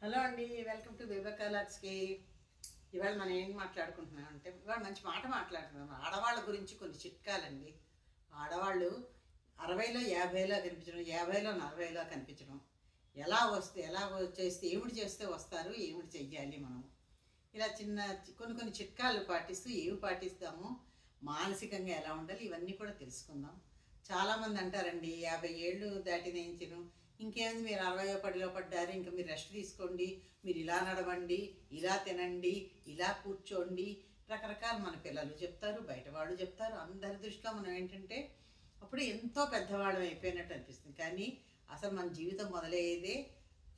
Hello అండి, welcome to బేబకాలాక్స్కి. ఇవాళ మనం ఏం మాట్లాడుకుంటున్నాం అంటే, ఇవాళ మంచి మాట మాట్లాడుతున్నాం. ఆడవాళ్ళ గురించి కొన్ని చిట్కాలండి. ఆడవాళ్ళు 60లో 50లో కనిపించడం, 50లో 40లో కనిపించడం, ఎలా చేస్తే ఏమిటి చేస్తే వస్తారు, ఏమిటి చెయ్యాలి మనం, ఇలా కొన్ని చిట్కాలు పాటిస్తూ ఏవి పాటిస్తామో, మానసికంగా ఎలా ఉండాలి, ఇవన్నీ కూడా తెలుసుకుందాం. చాలామంది అంటారండి, 50 ఏళ్ళు దాటినేయించను, ఇంకేముంది మీరు 60 పడిలో పడ్డారు, ఇంకా మీరు రెస్ట్ తీసుకోండి, మీరు ఇలా నడవండి, ఇలా తినండి, ఇలా కూర్చోండి, రకరకాల మన పిల్లలు చెప్తారు, బయట వాళ్ళు చెప్తారు. అందరి దృష్టిలో మనం ఏంటంటే అప్పుడు ఎంతో పెద్దవాళ్ళం అయిపోయినట్టు అనిపిస్తుంది. కానీ అసలు మన జీవితం మొదలయ్యేదే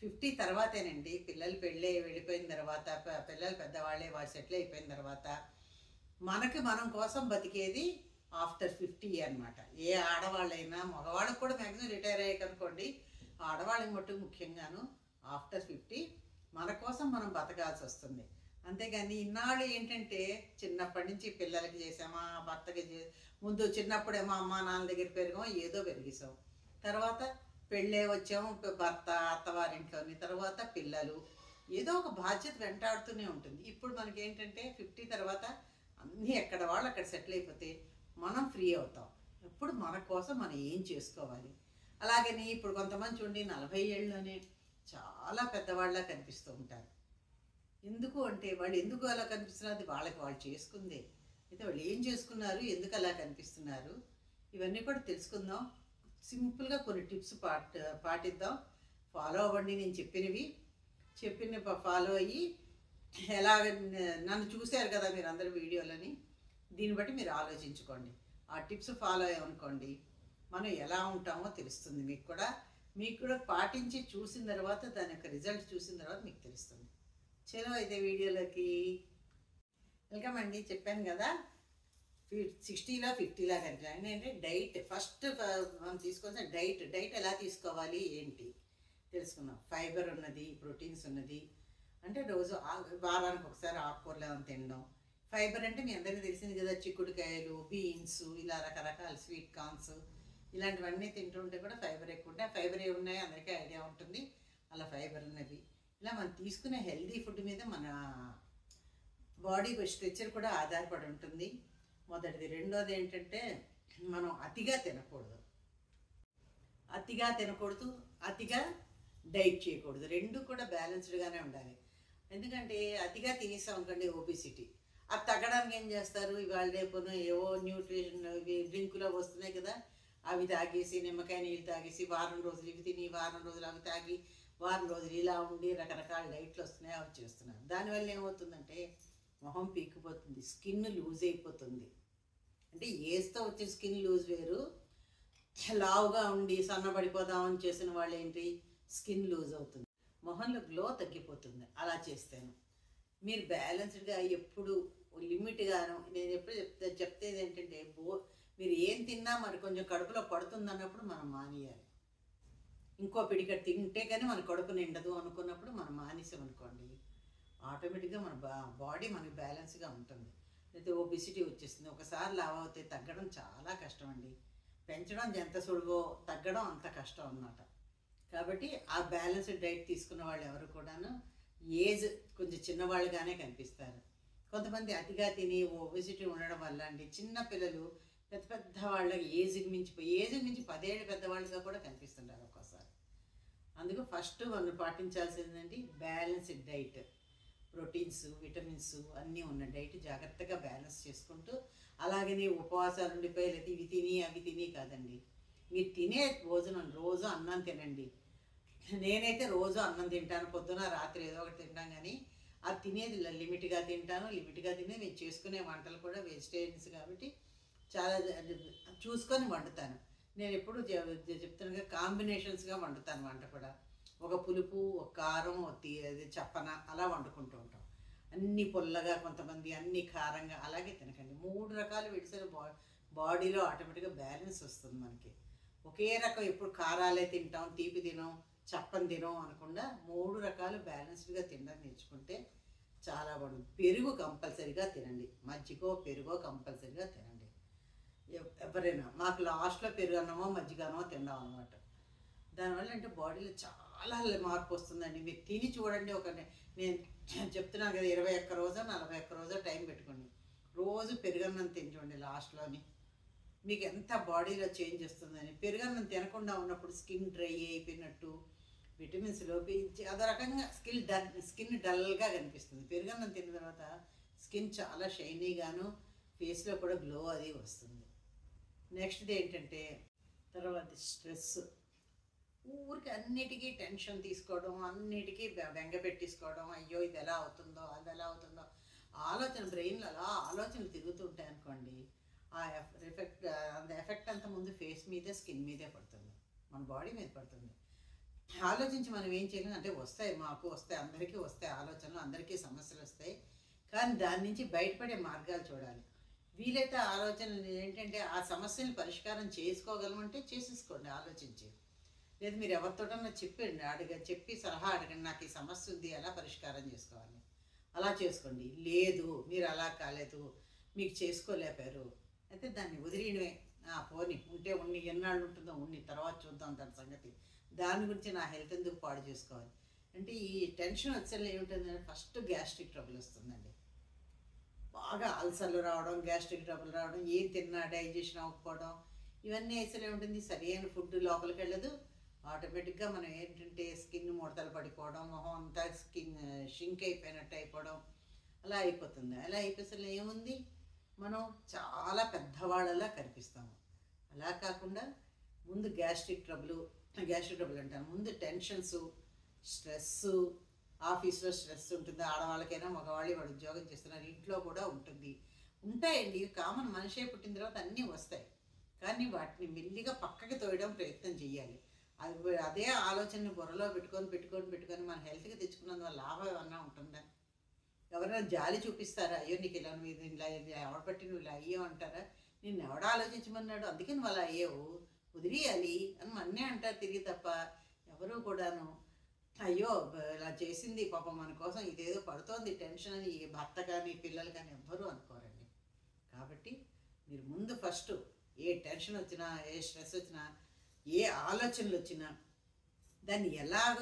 50 తర్వాతేనండి. పిల్లలు వెళ్ళిపోయిన తర్వాత, పిల్లలు పెద్దవాళ్ళే, వాళ్ళు సెటిల్ అయిపోయిన తర్వాత మనం కోసం బతికేది ఆఫ్టర్ 50 అనమాట. ఏ ఆడవాళ్ళైనా, మగవాళ్ళకు కూడా మ్యాక్సిమం రిటైర్ అయ్యాకనుకోండి, ఆడవాళ్ళకి మట్టుకు ముఖ్యంగాను ఆఫ్టర్ 50 మన కోసం మనం బతకాల్సి వస్తుంది. అంతేగాని ఇన్నాళ్ళు ఏంటంటే చిన్నప్పటి నుంచి పిల్లలకి చేసామా, భర్తకి ముందు చిన్నప్పుడేమో అమ్మా నాన్న దగ్గర పెరిగాం, ఏదో పెరిగేసాం. తర్వాత పెళ్ళే వచ్చాము, భర్త అత్తవారింట్లోని, తర్వాత పిల్లలు, ఏదో ఒక బాధ్యత వెంటాడుతూనే ఉంటుంది. ఇప్పుడు మనకి ఏంటంటే 50 తర్వాత అన్నీ ఎక్కడ వాళ్ళు అక్కడ సెటిల్ అయిపోతే మనం ఫ్రీ అవుతాం. ఇప్పుడు మన కోసం మనం ఏం చేసుకోవాలి. అలాగని ఇప్పుడు కొంతమంది చూడండి 40 ఏళ్ళలోనే చాలా పెద్దవాళ్ళ కనిపిస్తూ ఉంటారు. ఎందుకు అంటే వాళ్ళు ఎందుకు అలా కనిపిస్తున్నారు, అది వాళ్ళు చేసుకుందే. అయితే వాళ్ళు ఏం చేసుకున్నారు, ఎందుకు అలా కనిపిస్తున్నారు, ఇవన్నీ కూడా తెలుసుకుందాం. సింపుల్గా కొన్ని టిప్స్ పాటిద్దాం. ఫాలో అవ్వండి. నేను చెప్పిన ఫాలో అయ్యి ఎలాగ, నన్ను చూశారు కదా మీరు అందరు వీడియోలని, దీన్ని బట్టి మీరు ఆలోచించుకోండి. ఆ టిప్స్ ఫాలో అయ్యామనుకోండి, మనం ఎలా ఉంటామో తెలుస్తుంది. మీకు కూడా పాటించి చూసిన తర్వాత, దాని యొక్క రిజల్ట్ చూసిన తర్వాత మీకు తెలుస్తుంది. చలో అయితే వీడియోలోకి వెల్కమ్ అండి. చెప్పాను కదా 60లో 50లా కనిపించాలి అంటే డైట్. ఫస్ట్ మనం తీసుకోవాల్సిన డైట్ ఎలా తీసుకోవాలి ఏంటి తెలుసుకుందాం. ఫైబర్ ఉన్నది, ప్రోటీన్స్ ఉన్నది, అంటే రోజు వారానికి ఒకసారి ఆకుకూరలు ఏమైనా తినడం. ఫైబర్ అంటే మీ అందరికీ తెలిసింది కదా, చిక్కుడుకాయలు, బీన్స్, ఇలా రకరకాల స్వీట్ కార్న్స్, ఇలాంటివన్నీ తింటుంటే కూడా ఫైబర్ ఎక్కువ ఉంటాయి. ఫైబర్ ఏమున్నాయో అందరికీ ఐడియా ఉంటుంది. అలా ఫైబర్ ఉన్నవి. ఇలా మనం తీసుకునే హెల్దీ ఫుడ్ మీద మన బాడీ స్ట్రక్చర్ కూడా ఆధారపడి ఉంటుంది. మొదటిది. రెండోది ఏంటంటే మనం అతిగా తినకూడదు, అతిగా డైట్ చేయకూడదు. రెండు కూడా బ్యాలెన్స్డ్గానే ఉండాలి. ఎందుకంటే అతిగా తినేసాం అనుకోండి, ఒబిసిటీ. అది తగ్గడానికి ఏం చేస్తారు, ఇవాళ రేపున ఏవో న్యూట్రిషన్ డ్రింకులో వస్తున్నాయి కదా, అవి తాగేసి, నిమ్మకాయ నీళ్ళు తాగేసి, వారం రోజులు ఇవి తిని, వారం రోజులు అవి తాగి, వారం రోజులు ఇలా ఉండి, రకరకాల డైట్లు వస్తున్నాయి, అవి చేస్తున్నారు. దానివల్ల ఏమవుతుందంటే మొహం పీకిపోతుంది, స్కిన్ లూజ్ అయిపోతుంది. అంటే ఏజ్తో వచ్చే స్కిన్ లూజ్ వేరు, లావుగా ఉండి సన్నబడిపోదామని చేసిన వాళ్ళు ఏంటి, స్కిన్ లూజ్ అవుతుంది, మొహంలో గ్లో తగ్గిపోతుంది. అలా చేస్తాను. మీరు బ్యాలెన్స్డ్గా ఎప్పుడు లిమిట్గాను, నేను ఎప్పుడు చెప్తేది ఏంటంటే మీరు ఏం తిన్నా మరి కొంచెం కడుపులో పడుతుంది అన్నప్పుడు మనం మానేయాలి. ఇంకో పిడికట్ తింటే కానీ మన కడుపు నిండదు అనుకున్నప్పుడు మనం మానేసామనుకోండి, ఆటోమేటిక్గా మన బాడీ మనకి బ్యాలెన్స్గా ఉంటుంది. అయితే ఒబిసిటీ వచ్చేస్తుంది. ఒకసారి లావు అవుతే తగ్గడం చాలా కష్టం అండి. పెంచడం ఎంత సులువో, తగ్గడం అంత కష్టం అన్నమాట. కాబట్టి ఆ బ్యాలెన్స్డ్ డైట్ తీసుకున్న వాళ్ళు ఎవరు కూడాను ఏజ్ కొంచెం చిన్నవాళ్ళుగానే కనిపిస్తారు. కొంతమంది అతిగా తిని ఒబిసిటీ ఉండడం వల్ల అండి, చిన్న పిల్లలు పెద్ద వాళ్ళకి ఏజ్కి మించి 10 ఏళ్ళు పెద్దవాళ్ళుగా కూడా కనిపిస్తుంటారు ఒక్కోసారి. అందుకు ఫస్ట్ మనం పాటించాల్సిందండి బ్యాలెన్స్డ్ డైట్. ప్రోటీన్స్, విటమిన్స్ అన్నీ ఉన్న డైట్ జాగ్రత్తగా బ్యాలెన్స్ చేసుకుంటూ, అలాగని ఉపవాసాలు ఉండిపోయి లేకపోతే ఇవి తిని అవి తిని కాదండి. మీరు తినే భోజనం రోజు అన్నం తినండి. నేనైతే రోజు అన్నం తింటాను, పొద్దున రాత్రి ఏదో ఒకటి తింటాను. కానీ అది తినేది లిమిట్గా తింటాను. లిమిట్గా తినే నేను చేసుకునే వంటలు కూడా వెజిటేరియన్స్ కాబట్టి చాలా చూసుకొని వండుతాను. నేను ఎప్పుడు చెప్తాను, కాంబినేషన్స్గా వండుతాను వంట కూడా. ఒక పులుపు, ఒక కారం, చప్పన, అలా వండుకుంటూ ఉంటాం. అన్నీ పుల్లగా, కొంతమంది అన్నీ కారంగా, అలాగే తినకండి. 3 రకాలు విడిసిన బాడీలో ఆటోమేటిక్గా బ్యాలెన్స్ వస్తుంది మనకి. ఒకే రకం ఎప్పుడు కారాలే తింటాం, తీపి తినం, చప్పని తినం అనకుండా 3 రకాలు బ్యాలెన్స్డ్గా తినడం నేర్చుకుంటే చాలా బాగుంటుంది. పెరుగు కంపల్సరీగా తినండి. మజ్జిగో పెరుగో కంపల్సరీగా తినండి. ఎవరైనా మాకు లాస్ట్లో పెరుగు అన్నమో మజ్జిగనో తిందాం అనమాట. దానివల్ల అంటే బాడీలో చాలా చాలా మార్పు వస్తుందండి. మీరు తిని చూడండి. నేను చెప్తున్నాను కదా, 21 రోజో 41 రోజో టైం పెట్టుకోండి. రోజు పెరుగన్నం తిని చూడండి లాస్ట్లోని, మీకు ఎంత బాడీలో చేంజ్ వస్తుందని. పెరుగన్నం తినకుండా ఉన్నప్పుడు స్కిన్ డ్రై అయిపోయినట్టు, విటమిన్స్ లోపించి అదో రకంగా స్కిన్ డల్గా కనిపిస్తుంది. పెరుగన్నం తిన్న తర్వాత స్కిన్ చాలా షైనీగాను, ఫేస్లో కూడా గ్లో అది వస్తుంది. నెక్స్ట్ది ఏంటంటే తర్వాత స్ట్రెస్. ఊరికి అన్నిటికీ టెన్షన్ తీసుకోవడం, అన్నిటికీ బెంగ పెట్టేసుకోవడం, అయ్యో ఇది ఎలా అవుతుందో అది ఎలా అవుతుందో బ్రెయిన్లో అలా ఆలోచనలు తిరుగుతుంటాయి అనుకోండి. ఆ ఎఫెక్ట్ అంతా ముందు ఫేస్ మీదే, స్కిన్ మీదే పడుతుంది, మన బాడీ మీద పడుతుంది. ఆలోచించి మనం ఏం చేయలేము అంటే మాకు వస్తాయి, అందరికీ వస్తాయి ఆలోచనలు, అందరికీ సమస్యలు వస్తాయి. కానీ దాని నుంచి బయటపడే మార్గాలు చూడాలి. వీలైతే ఆలోచనలు ఏంటంటే ఆ సమస్యని పరిష్కారం చేసుకోగలమంటే చేసేసుకోండి ఆలోచించి. లేదు మీరు ఎవరితోటన్నా చెప్పి సలహా అడగండి, నాకు ఈ సమస్య ఉంది, ఎలా పరిష్కారం చేసుకోవాలి, అలా చేసుకోండి. లేదు మీరు అలా కాలేదు, మీకు చేసుకోలేపారు అయితే దాన్ని వదిలియడమే. పోని ఉంటే ఉన్ని, ఎన్నాళ్ళు ఉంటుందో ఉన్ని, తర్వాత చూద్దాం దాని సంగతి, దాని గురించి నా హెల్త్ ఎందుకు పాడు చేసుకోవాలి అంటే. ఈ టెన్షన్ వచ్చేలా ఏముంటుందంటే ఫస్ట్ గ్యాస్ట్రిక్ ట్రబుల్ వస్తుందండి. బాగా అల్సర్లు రావడం, గ్యాస్ట్రిక్ ట్రబుల్ రావడం, ఏం తిన్నా డైజెషన్ అవ్వకపోవడం, ఇవన్నీ వేసలే ఉంటుంది. సరైన ఫుడ్ లోపలికి వెళ్ళదు. ఆటోమేటిక్గా మనం ఏంటంటే స్కిన్ ముడతలు పడిపోవడం, మొహం అంతా షింక్ అయిపోయినట్టు అయిపోవడం, అలా అయిపోతుంది. అలా అయిపోతే ఏముంది, మనం చాలా పెద్దవాళ్ళలా కనిపిస్తాము. అలా కాకుండా ముందు గ్యాస్ట్రిక్ ట్రబుల్ అంటాను. ముందు టెన్షన్స్, స్ట్రెస్సు, ఆఫీస్లో స్ట్రెస్ ఉంటుంది, ఆడవాళ్ళకైనా మగవాళ్ళు వాడు ఉద్యోగం చేస్తున్నారు, ఇంట్లో కూడా ఉంటాయండి. కామన్, మనిషే పుట్టిన తర్వాత అన్నీ వస్తాయి. కానీ వాటిని మెల్లిగా పక్కకి తోయడం ప్రయత్నం చేయాలి. అదే ఆలోచనని బుర్రలో పెట్టుకొని మన హెల్త్కి తెచ్చుకున్నందువల్ల లాభం ఏమన్నా ఉంటుందా? ఎవరైనా జాలి చూపిస్తారా? అయ్యో నీకు ఇలా నువ్వు ఇలా ఎవడబట్టి నువ్వు ఇలా అయ్యో అంటారా? నిన్ను ఎవడ ఆలోచించమన్నాడు, అందుకే నువ్వు అలా అయ్యావు, వదిలేయాలి అని మన్నే అంటారు తిరిగి తప్ప ఎవరు కూడాను అయ్యో ఇలా చేసింది పాపం మన కోసం ఇదేదో పడుతోంది టెన్షన్ అని ఏ భర్త కానీ పిల్లలు కానీ ఎవ్వరూ అనుకోరండి. కాబట్టి మీరు ముందు ఫస్ట్ ఏ టెన్షన్ వచ్చినా, ఏ స్ట్రెస్ వచ్చినా, ఏ ఆలోచనలు వచ్చినా దాన్ని ఎలాగ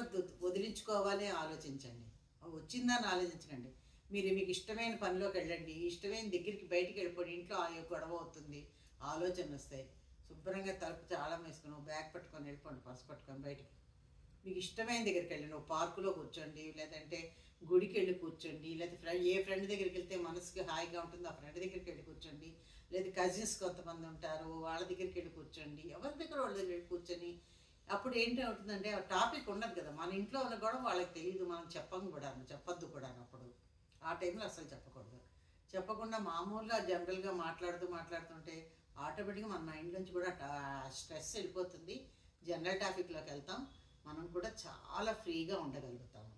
వదిలించుకోవాలి ఆలోచించండి. వచ్చిందని ఆలోచించకండి. మీకు ఇష్టమైన పనిలోకి వెళ్ళండి, ఇష్టమైన దగ్గరికి బయటికి వెళ్ళిపోండి. ఇంట్లో గొడవ అవుతుంది, ఆలోచనలు వస్తాయి. శుభ్రంగా తలుపు తాళం వేసుకొని బ్యాగ్ పట్టుకొని వెళ్ళిపోండి, పర్సు పట్టుకొని బయటికి. మీకు ఇష్టమైన దగ్గరికి వెళ్ళండి, ఒక పార్కులో కూర్చోండి, లేదంటే గుడికి వెళ్ళి కూర్చోండి, లేదా ఏ ఫ్రెండ్ దగ్గరికి వెళ్తే మనసుకి హాయిగా ఉంటుందో ఆ ఫ్రెండ్ దగ్గరికి వెళ్ళి కూర్చోండి, లేదా కజిన్స్ కొంతమంది ఉంటారు వాళ్ళ దగ్గరికి వెళ్ళి కూర్చోండి. ఎవరి దగ్గర వాళ్ళ దగ్గర వెళ్ళి కూర్చొని అప్పుడు ఏంటి అవుతుందంటే ఆ టాపిక్ ఉండదు కదా, మన ఇంట్లో ఉన్న కూడా వాళ్ళకి తెలియదు, మనం చెప్పొద్దు కూడా. అప్పుడు ఆ టైంలో అసలు చెప్పకుండా మామూలుగా జనరల్గా మాట్లాడుతుంటే ఆటోమేటిక్గా మన మైండ్ నుంచి కూడా స్ట్రెస్ వెళ్ళిపోతుంది, జనరల్ టాపిక్లోకి వెళ్తాం, మనం కూడా చాలా ఫ్రీగా ఉండగలుగుతాము.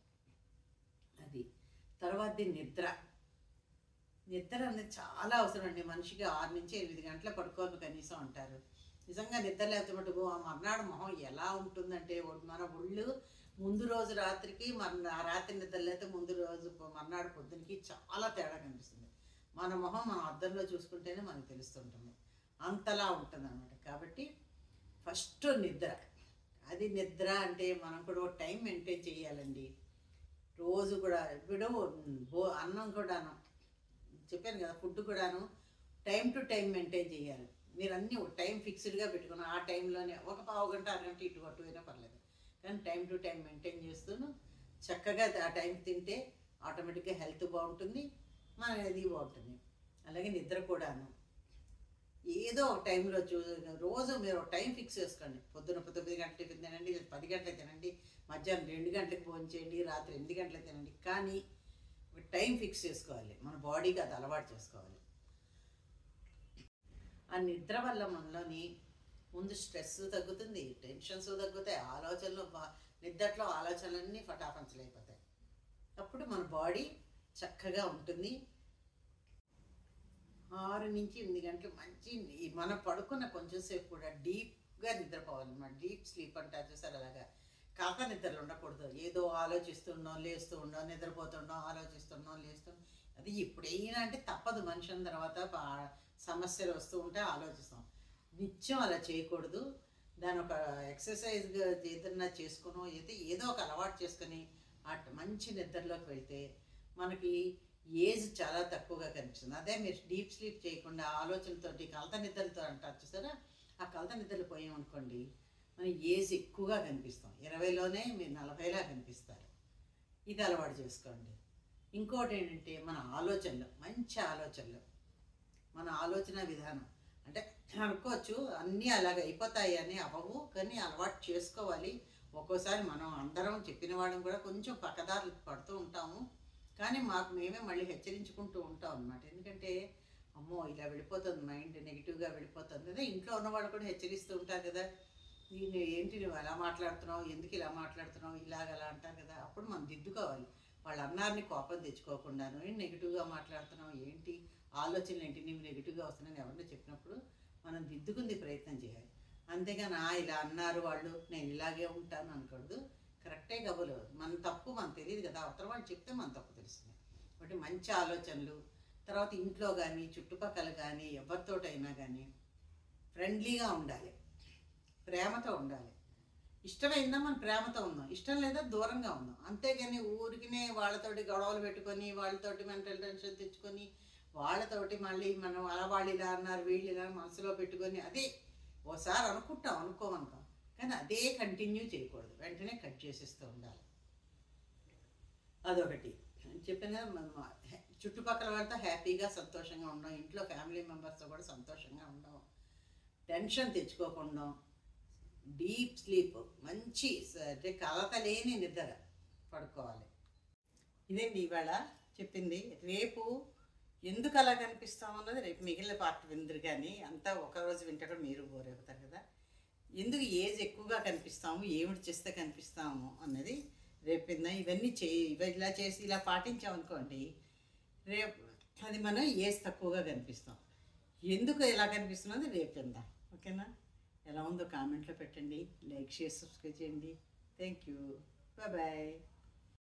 అది తర్వాత నిద్ర అనేది చాలా అవసరం అండి. మనిషికి 6 నుంచి 8 గంటల పడుకోవాలి కనీసం అంటారు. నిజంగా నిద్ర లేకపోతే మటుకు ఆ మర్నాడు మొహం ఎలా ఉంటుందంటే, మన ఒళ్ళు ముందు రోజు రాత్రికి రాత్రి నిద్ర లేకపోతే ముందు రోజు మర్నాడు పొద్దునకి చాలా తేడా కనిపిస్తుంది. మన మొహం మనం అద్దంలో చూసుకుంటేనే మనకు తెలుస్తుంటుంది, అంతలా ఉంటుంది అన్నమాట. కాబట్టి ఫస్ట్ నిద్ర అంటే మనం కూడా టైం మెయింటైన్ చేయాలండి. రోజు కూడా ఇప్పుడు అన్నం కూడాను చెప్పాను కదా, ఫుడ్ కూడాను టైం టు టైం మెయింటైన్ చేయాలి. మీరు అన్నీ టైం ఫిక్స్డ్గా పెట్టుకుని ఆ టైంలోనే ఒక పావు గంట అరగంట ఇటు అటు అయినా పర్లేదు, కానీ టైం టు టైం మెయింటైన్ చేస్తూను చక్కగా ఆ టైంకి తింటే ఆటోమేటిక్గా హెల్త్ బాగుంటుంది, మనది బాగుంటుంది. అలాగే నిద్ర కూడాను ఏదో ఒక టైంలో రోజు మీరు టైం ఫిక్స్ చేసుకోండి. పొద్దున 9 గంటలకు టిఫిన్ తినండి, 10 గంటలకు తినండి, మధ్యాహ్నం 2 గంటలకు భోజనం చేయండి, రాత్రి 8 గంటలకు తినండి. కానీ ఒక టైం ఫిక్స్ చేసుకోవాలి, మన బాడీకి అది అలవాటు చేసుకోవాలి. ఆ నిద్ర వల్ల మనలోని ముందు స్ట్రెస్ తగ్గుతుంది, టెన్షన్స్ తగ్గుతాయి, నిద్రలో ఆలోచనలన్నీ ఫటాఫంచలైపోతాయి. అప్పుడు మన బాడీ చక్కగా ఉంటుంది. 6 నుంచి 8 గంటలు మంచి మనం పడుకున్న కొంచెం సేపు కూడా డీప్గా నిద్రపోవాలన్నమాట. డీప్ స్లీప్ అంటారు చూసారు, అలాగా కాక నిద్రలు ఉండకూడదు. ఏదో ఆలోచిస్తున్నాం లేస్తున్నాం, నిద్రపోతున్నాం ఆలోచిస్తున్నాం లేస్తున్నాం, అది ఎప్పుడైనా అంటే తప్పదు. మనిషి తర్వాత సమస్యలు వస్తూ ఉంటే ఆలోచిస్తాం. నిత్యం అలా చేయకూడదు. దాని ఒక ఎక్సర్సైజ్ ఏదన్నా చేసుకునో అయితే ఏదో ఒక అలవాటు చేసుకొని మంచి నిద్రలోకి వెళ్తే మనకి ఏజ్ చాలా తక్కువగా కనిపిస్తుంది. అదే మీరు డీప్ స్లీప్ చేయకుండా ఆలోచనలతోటి కలత నిద్రలతో అంటారు చూసారా, ఆ కలత నిద్రలు పోయామనుకోండి మన ఏజ్ ఎక్కువగా కనిపిస్తాం. 20లోనే మీరు 40లా కనిపిస్తారు. ఇది అలవాటు చేసుకోండి. ఇంకోటి ఏంటంటే మన ఆలోచనలు, మంచి ఆలోచనలు, మన ఆలోచన విధానం. అంటే అనుకోవచ్చు అన్నీ అలాగ అయిపోతాయి అని, అవ్వవు, కానీ అలవాటు చేసుకోవాలి. ఒక్కోసారి మనం అందరం చెప్పిన వాళ్ళం కూడా కొంచెం పక్కదారులు పడుతూ ఉంటాము, కానీ మాకు మేమే మళ్ళీ హెచ్చరించుకుంటూ ఉంటాం అన్నమాట. ఎందుకంటే అమ్మో ఇలా వెళ్ళిపోతుంది, మైండ్ నెగిటివ్గా వెళ్ళిపోతుంది కదా. ఇంట్లో ఉన్నవాళ్ళు కూడా హెచ్చరిస్తూ ఉంటారు కదా, దీన్ని ఏంటి నువ్వు ఎలా మాట్లాడుతున్నావు, ఎందుకు ఇలా మాట్లాడుతున్నావు, ఇలాగలా అంటారు కదా. అప్పుడు మనం దిద్దుకోవాలి. వాళ్ళు అన్నారని కోపం తెచ్చుకోకుండాను, ఏంటి నెగిటివ్గా మాట్లాడుతున్నావు, ఏంటి ఆలోచనలు ఏంటి నీవు నెగిటివ్గా వస్తున్నాయని ఎవరినో చెప్పినప్పుడు మనం దిద్దుకుంది ప్రయత్నం చేయాలి. అంతేగాని ఇలా అన్నారు వాళ్ళు నేను ఇలాగే ఉంటాను అనకూడదు. కరెక్టే కబులు, మన తప్పు మనకు తెలియదు కదా, అవతల వాళ్ళు చెప్తే మన తప్పు తెలుస్తుంది. కాబట్టి మంచి ఆలోచనలు, తర్వాత ఇంట్లో కానీ చుట్టుపక్కల కానీ ఎవరితోటైనా కానీ ఫ్రెండ్లీగా ఉండాలి, ప్రేమతో ఉండాలి. ఇష్టమైందా మనం ప్రేమతో ఉందాం, ఇష్టం లేదా దూరంగా ఉందాం. అంతేగాని ఊరికినే వాళ్ళతోటి గొడవలు పెట్టుకొని వాళ్ళతోటి మెంటల్ టెన్షన్ తెచ్చుకొని వాళ్ళతోటి మళ్ళీ మనం అలా వాళ్ళు ఇలా అన్నారు వీళ్ళు ఇలా మనసులో పెట్టుకొని అదే ఓసారి అనుకుంటాం అనుకోమనుకో, కానీ అదే కంటిన్యూ చేయకూడదు, వెంటనే కట్ చేసేస్తూ ఉండాలి. అదొకటి చెప్పిన చుట్టుపక్కల వాళ్ళతో హ్యాపీగా సంతోషంగా ఉండం, ఇంట్లో ఫ్యామిలీ మెంబర్స్తో కూడా సంతోషంగా ఉండం, టెన్షన్ తెచ్చుకోకుండా డీప్ స్లీప్, మంచి అంటే కలత లేని నిద్ర పడుకోవాలి. ఇదండి ఇవాళ చెప్పింది. రేపు ఎందుకు అలా కనిపిస్తాము అన్నది రేపు మిగిలిన పార్ట్ విందురు, కానీ అంతా ఒకరోజు వింటే కూడా మీరు బోర్ అవుతారు కదా. ఎందుకు ఏజ్ ఎక్కువగా కనిపిస్తాము, ఏమిటి చేస్తే కనిపిస్తాము అన్నది రేపు విందాం. ఇవన్నీ ఇలా చేసి ఇలా పాటించామనుకోండి రేపు అది మనం ఏజ్ తక్కువగా కనిపిస్తాం. ఎందుకు ఎలా కనిపిస్తున్నది రేపు విందాం. ఓకేనా? ఎలా ఉందో కామెంట్లో పెట్టండి, లైక్ షేర్ సబ్స్క్రైబ్ చేయండి. Thank you, bye.